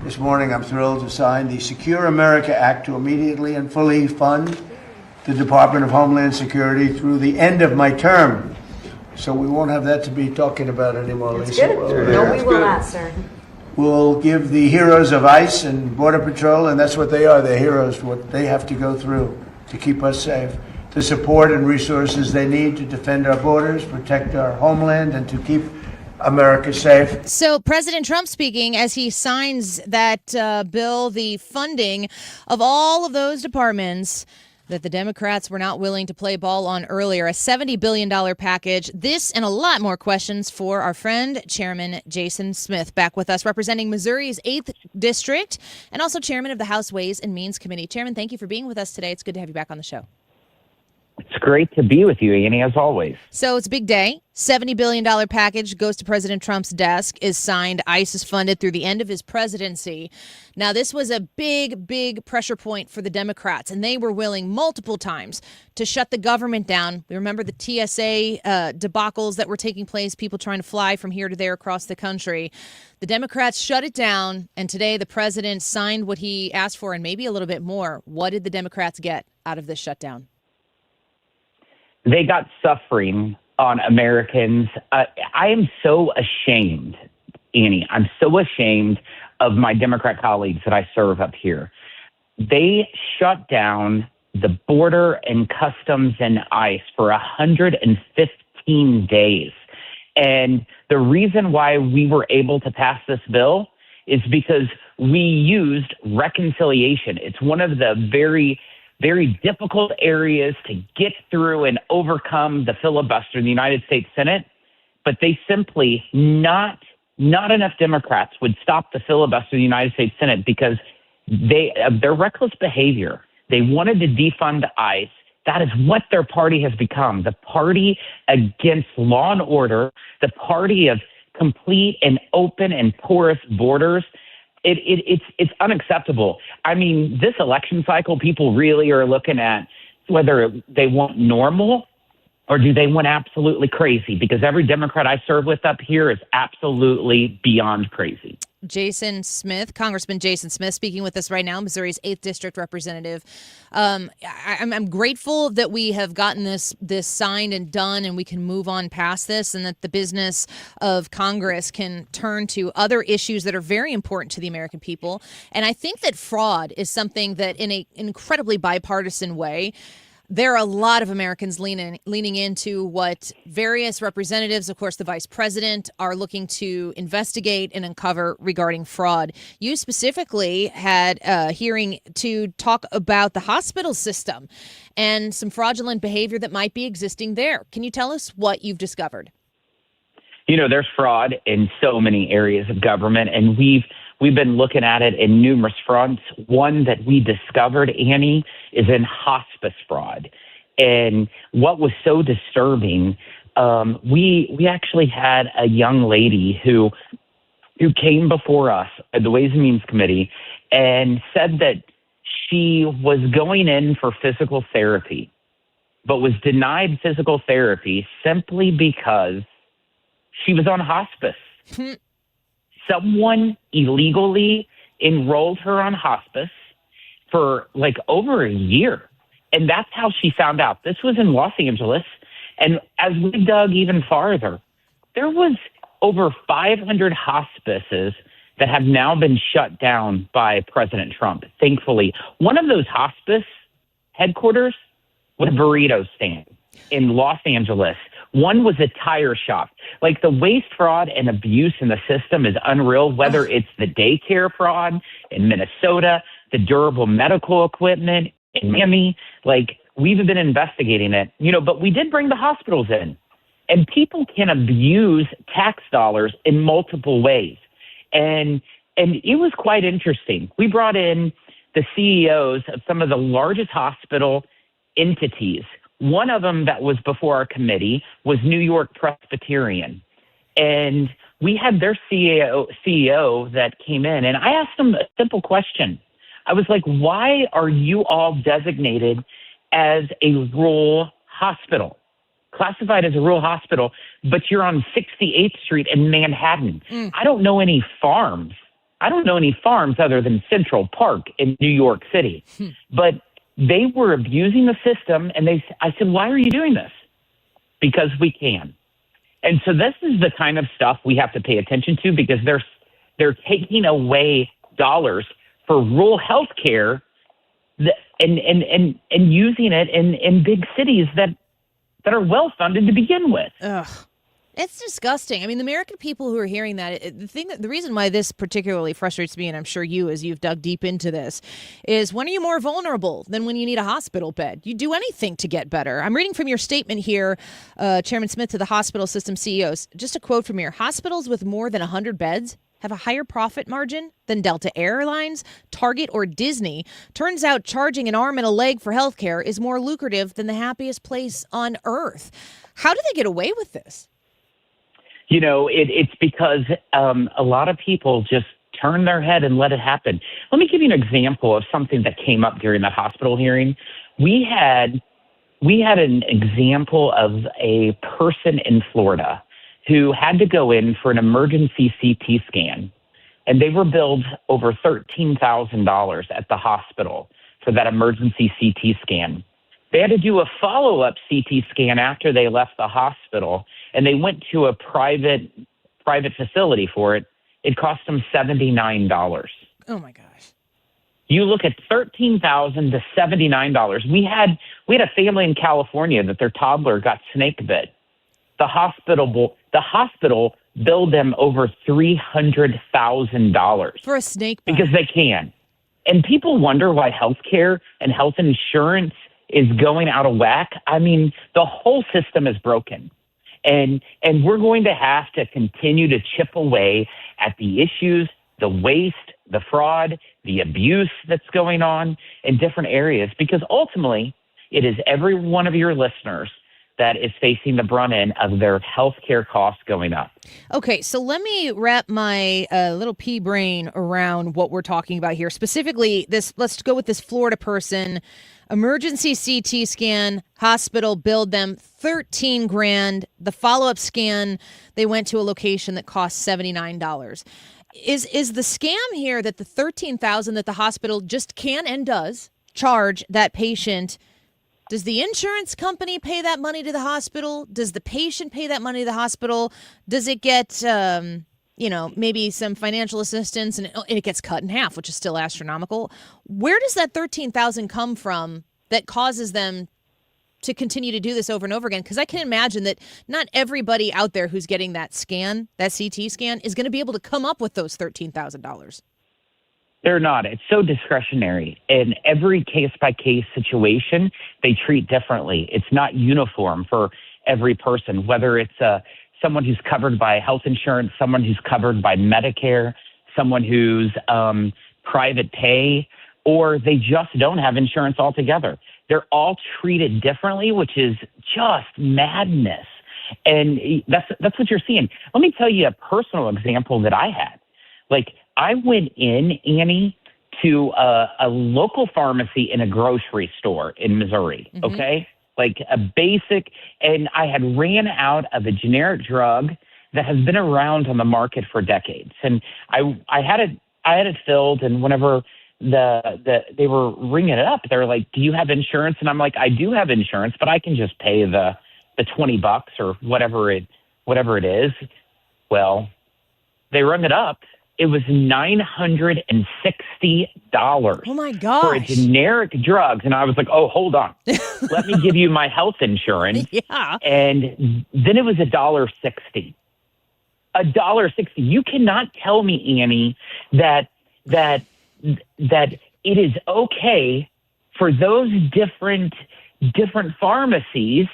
This morning, I'm thrilled to sign the Secure America Act to immediately and fully fund the Department of Homeland Security through the end of my term. So we won't have that to be talking about anymore, That's Lisa. good. No, we will not, sir. We'll give the heroes of ICE and Border Patrol, and that's what they are, they're heroes, what they have to go through to keep us safe, the support and resources they need to defend our borders, protect our homeland, and to keep America safe. So President Trump speaking as he signs that bill, the funding of all of those departments that the Democrats were not willing to play ball on earlier, a $70 billion package. This and a lot more questions for our friend, Chairman Jason Smith, back with us, representing Missouri's 8th District and also Chairman of the House Ways and Means Committee. Chairman, thank you for being with us today. It's good to have you back on the show. It's great to be with you, Annie, as always. So it's a big day. $70 billion package goes to President Trump's desk, is signed. ICE is funded through the end of his presidency. Now, this was a big, big pressure point for the Democrats, and they were willing multiple times to shut the government down. We remember the TSA debacles that were taking place, people trying to fly from here to there across the country. The Democrats shut it down, and today the president signed what he asked for and maybe a little bit more. What did the Democrats get out of this shutdown? They got suffering on Americans. I am so ashamed, Annie. I'm so ashamed of my Democrat colleagues that I serve up here. They shut down the border and customs and ICE for 115 days. And the reason why we were able to pass this bill is because we used reconciliation. It's one of the very difficult areas to get through and overcome the filibuster in the United States Senate, but they simply not enough Democrats would stop the filibuster in the United States Senate because their reckless behavior. They wanted to defund ICE. That is what their party has become, the party against law and order, the party of complete and open and porous borders. It's unacceptable. I mean, this election cycle, people really are looking at whether they want normal or do they want absolutely crazy, because every Democrat I serve with up here is absolutely beyond crazy. Jason Smith, Congressman Jason Smith, speaking with us right now, Missouri's 8th District Representative. I'm grateful that we have gotten this signed and done and we can move on past this, and that the business of Congress can turn to other issues that are very important to the American people. And I think that fraud is something that in an incredibly bipartisan way, there are a lot of Americans leaning into what various representatives, of course, the vice president, are looking to investigate and uncover regarding fraud. You specifically had a hearing to talk about the hospital system and some fraudulent behavior that might be existing there. Can you tell us what you've discovered? You know, there's fraud in so many areas of government, and we've been looking at it in numerous fronts. One that we discovered, Annie, is in hospice fraud. And what was so disturbing, we actually had a young lady who came before us at the Ways and Means Committee and said that she was going in for physical therapy, but was denied physical therapy simply because she was on hospice. Someone illegally enrolled her on hospice for like over a year. And that's how she found out. This was in Los Angeles. And as we dug even farther, there was over 500 hospices that have now been shut down by President Trump, thankfully. One of those hospice headquarters was a burrito stand in Los Angeles. One was a tire shop. Like, the waste, fraud, and abuse in the system is unreal, whether it's the daycare fraud in Minnesota, the durable medical equipment in Miami. Like, we've been investigating it, but we did bring the hospitals in. And people can abuse tax dollars in multiple ways. And it was quite interesting. We brought in the CEOs of some of the largest hospital entities. One of them that was before our committee was New York Presbyterian. And we had their CEO that came in, and I asked them a simple question. I was like, why are you all designated as a rural hospital, classified as a rural hospital, but you're on 68th Street in Manhattan? I don't know any farms I don't know any farms other than Central Park in New York City, but they were abusing the system. And I said, why are you doing this? Because we can. And so this is the kind of stuff we have to pay attention to, because they're taking away dollars for rural health care and using it in big cities that are well funded to begin with. Ugh. It's disgusting. I mean, the American people who are hearing that, the reason why this particularly frustrates me, and I'm sure you, as you've dug deep into this, is when are you more vulnerable than when you need a hospital bed? You do anything to get better. I'm reading from your statement here, Chairman Smith, to the hospital system CEOs. Just a quote from here. Hospitals with more than 100 beds have a higher profit margin than Delta Airlines, Target, or Disney. Turns out charging an arm and a leg for healthcare is more lucrative than the happiest place on earth. How do they get away with this? You know, it's because a lot of people just turn their head and let it happen. Let me give you an example of something that came up during that hospital hearing. We had an example of a person in Florida who had to go in for an emergency CT scan, and they were billed over $13,000 at the hospital for that emergency CT scan. They had to do a follow-up CT scan after they left the hospital, and they went to a private facility for it. It cost them $79. Oh my gosh! You look at $13,000 to $79. We had a family in California that their toddler got snake bit. The hospital billed them over $300,000 for a snake bite. because they can. And people wonder why healthcare and health insurance is going out of whack. I mean, the whole system is broken. And we're going to have to continue to chip away at the issues, the waste, the fraud, the abuse that's going on in different areas, because ultimately it is every one of your listeners that is facing the brunt end of their healthcare costs going up. Okay, so let me wrap my little pea brain around what we're talking about here. Specifically, let's go with this Florida person. Emergency CT scan, hospital billed them $13,000. The follow-up scan, they went to a location that cost $79. Is the scam here that the $13,000 that the hospital just can and does charge that patient? Does the insurance company pay that money to the hospital? Does the patient pay that money to the hospital? Does it get, maybe some financial assistance and it gets cut in half, which is still astronomical? Where does that $13,000 come from that causes them to continue to do this over and over again? Because I can imagine that not everybody out there who's getting that scan, that CT scan, is going to be able to come up with those $13,000. They're not. It's so discretionary. In every case-by-case situation, they treat differently. It's not uniform for every person, whether it's someone who's covered by health insurance, someone who's covered by Medicare, someone who's private pay, or they just don't have insurance altogether. They're all treated differently, which is just madness. And that's what you're seeing. Let me tell you a personal example that I had. Like, I went in, Annie, to a local pharmacy in a grocery store in Missouri, okay? Like a basic, and I had ran out of a generic drug that has been around on the market for decades. And I had it filled, and whenever they were ringing it up, they were like, "Do you have insurance?" And I'm like, "I do have insurance, but I can just pay the $20 or whatever it is." Well, they rung it up. It was $960. Oh my gosh. For a generic drugs. And I was like, oh, hold on. Let me give you my health insurance. Yeah. And then it was $1.60. $1.60. You cannot tell me, Annie, that it is okay for those different pharmacies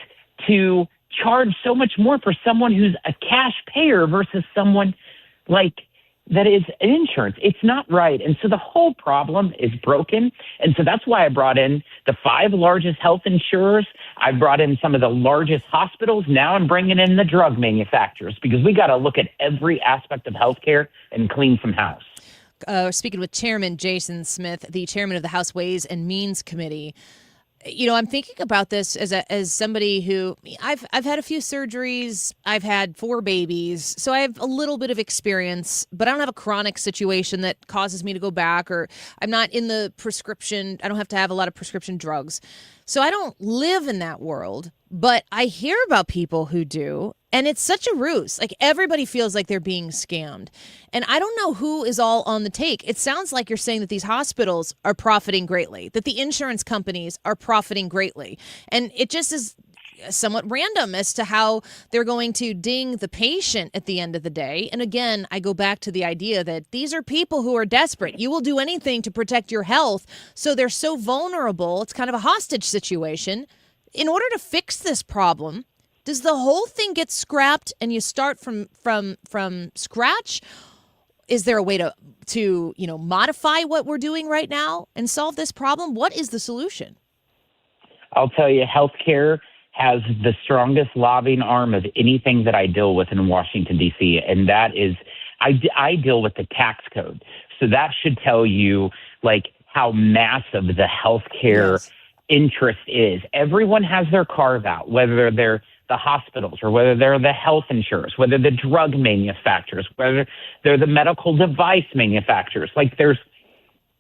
to charge so much more for someone who's a cash payer versus someone like that is an insurance. It's not right. And so the whole problem is broken. And so that's why I brought in the 5 largest health insurers. I brought in some of the largest hospitals. Now I'm bringing in the drug manufacturers, because we got to look at every aspect of healthcare and clean some house. Speaking with Chairman Jason Smith, the chairman of the House Ways and Means Committee. I'm thinking about this as somebody who I've had a few surgeries. I've had 4 babies, so I have a little bit of experience, but I don't have a chronic situation that causes me to go back, or I'm not in the prescription. I don't have to have a lot of prescription drugs. So I don't live in that world, but I hear about people who do, and it's such a ruse. Like, everybody feels like they're being scammed. And I don't know who is all on the take. It sounds like you're saying that these hospitals are profiting greatly, that the insurance companies are profiting greatly. And it just is somewhat random as to how they're going to ding the patient at the end of the day. And again, I go back to the idea that these are people who are desperate. You will do anything to protect your health. So they're so vulnerable. It's kind of a hostage situation. In order to fix this problem, does the whole thing get scrapped and you start from scratch? Is there a way to modify what we're doing right now and solve this problem? What is the solution? I'll tell you, healthcare has the strongest lobbying arm of anything that I deal with in Washington, D.C., and that is I deal with the tax code. So that should tell you, like, how massive the healthcare interest is. Everyone has their carve out, whether they're the hospitals or whether they're the health insurers, whether the drug manufacturers, whether they're the medical device manufacturers. Like, there's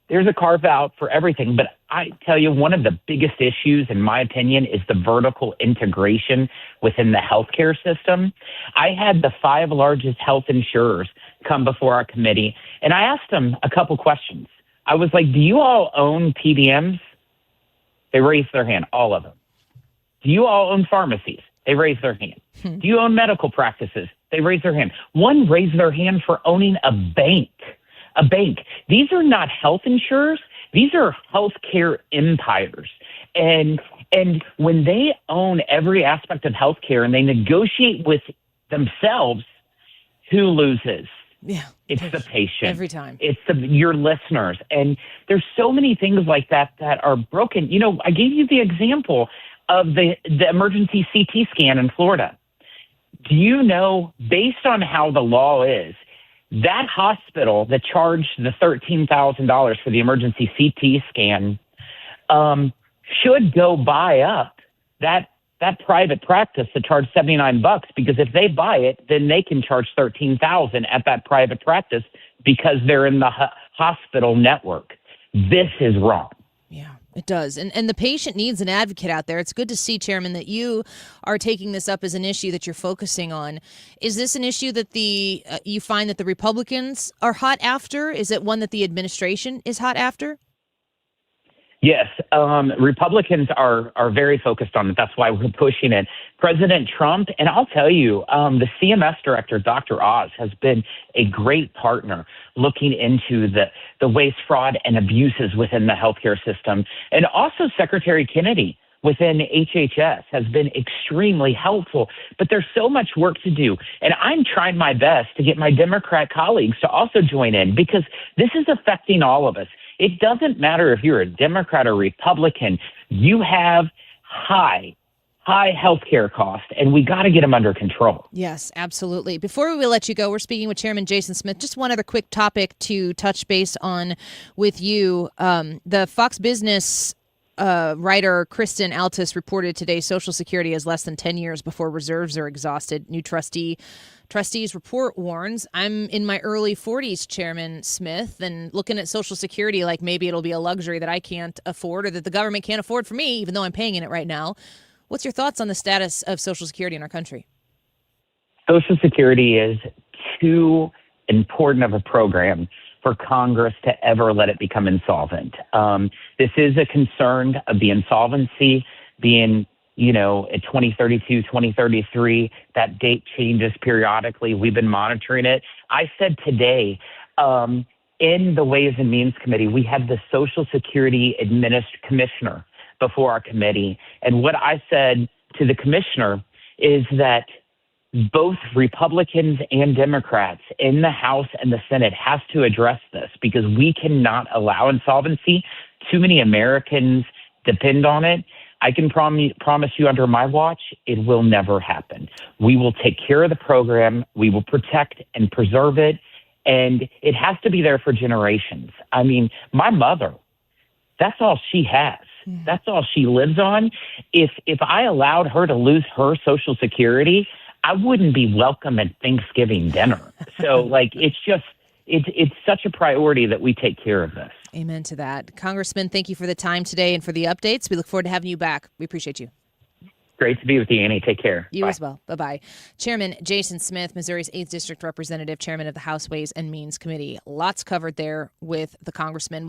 a carve out for everything. But I tell you, one of the biggest issues, in my opinion, is the vertical integration within the healthcare system. I had the 5 largest health insurers come before our committee, and I asked them a couple questions. I was like, do you all own PBMs? They raised their hand, all of them. Do you all own pharmacies? They raised their hand. Do you own medical practices? They raised their hand. One raised their hand for owning a bank. A bank. These are not health insurers. These are healthcare empires. And when they own every aspect of healthcare and they negotiate with themselves, who loses? Yeah, it's the patient. Every time. It's your listeners. And there's so many things like that are broken. I gave you the example of the emergency CT scan in Florida. Do you know, based on how the law is, that hospital that charged the $13,000 for the emergency CT scan should go buy up that private practice that charged $79, because if they buy it, then they can charge $13,000 at that private practice because they're in the hospital network. This is wrong. Yeah, it does. And the patient needs an advocate out there. It's good to see, Chairman, that you are taking this up as an issue that you're focusing on. Is this an issue that you find that the Republicans are hot after? Is it one that the administration is hot after? Yes, Republicans are very focused on it. That's why we're pushing it. President Trump, and I'll tell you, the CMS director, Dr. Oz, has been a great partner looking into the waste, fraud, and abuses within the healthcare system. And also Secretary Kennedy within HHS has been extremely helpful. But there's so much work to do. And I'm trying my best to get my Democrat colleagues to also join in, because this is affecting all of us. It doesn't matter if you're a Democrat or Republican. You have high healthcare costs, and we got to get them under control. Yes, absolutely. Before we let you go, we're speaking with Chairman Jason Smith. Just one other quick topic to touch base on with you. The Fox Business writer Kristen Altus reported today Social Security has less than 10 years before reserves are exhausted. New trustees report warns, I'm in my early 40s, Chairman Smith, and looking at Social Security like maybe it'll be a luxury that I can't afford or that the government can't afford for me, even though I'm paying in it right now. What's your thoughts on the status of Social Security in our country? Social Security is too important of a program for Congress to ever let it become insolvent. This is a concern of the insolvency being, at 2032, 2033, that date changes periodically. We've been monitoring it. I said today, in the Ways and Means Committee, we had the Social Security Commissioner before our committee. And what I said to the commissioner is that both Republicans and Democrats in the House and the Senate has to address this, because we cannot allow insolvency. Too many Americans depend on it. I can promise you under my watch, it will never happen. We will take care of the program. We will protect and preserve it. And it has to be there for generations. I mean, my mother, that's all she has. That's all she lives on. If I allowed her to lose her Social Security, I wouldn't be welcome at Thanksgiving dinner. So, like, it's such a priority that we take care of this. Amen to that. Congressman, thank you for the time today and for the updates. We look forward to having you back. We appreciate you. Great to be with you, Annie. Take care. You Bye. as well. Bye-bye. Chairman Jason Smith, Missouri's 8th District Representative, Chairman of the House Ways and Means Committee. Lots covered there with the Congressman.